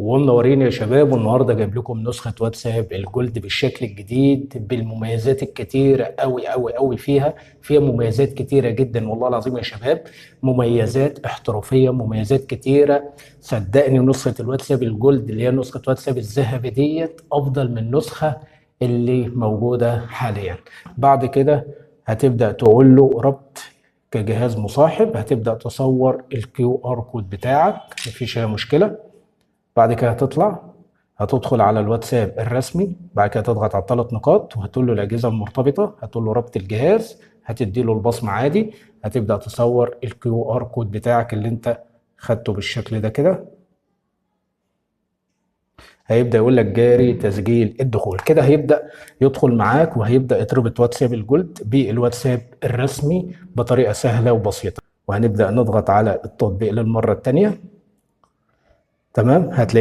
ومنورين يا شباب. والنهارده جايب لكم نسخة واتساب الجولد بالشكل الجديد بالمميزات الكتيرة أوي أوي أوي. فيها مميزات كتيرة جدا والله العظيم يا شباب، مميزات احترافية، مميزات كتيرة. صدقني نسخة الواتساب الجولد اللي هي نسخة واتساب الذهبي ديت أفضل من النسخة اللي موجودة حاليا. بعد كده هتبدأ تقول له ربط كجهاز مصاحب، هتبدأ تصور الكيو ار كود بتاعك، مفيش أي مشكلة. بعد كده هتدخل على الواتساب الرسمي، بعد كده تضغط على الثلاث نقاط وهتقول له الأجهزة المرتبطة، هتقول له ربط الجهاز، هتدي له البصمة عادي، هتبدأ تصور الكيو ار كود بتاعك اللي انت خدته بالشكل ده كده. هيبدأ يقول لك جاري تسجيل الدخول، كده هيبدأ يدخل معاك وهيبدأ يتربط واتساب الجولد بالواتساب الرسمي بطريقة سهلة وبسيطة. وهنبدأ نضغط على التطبيق للمرة الثانية. تمام، هتلاقي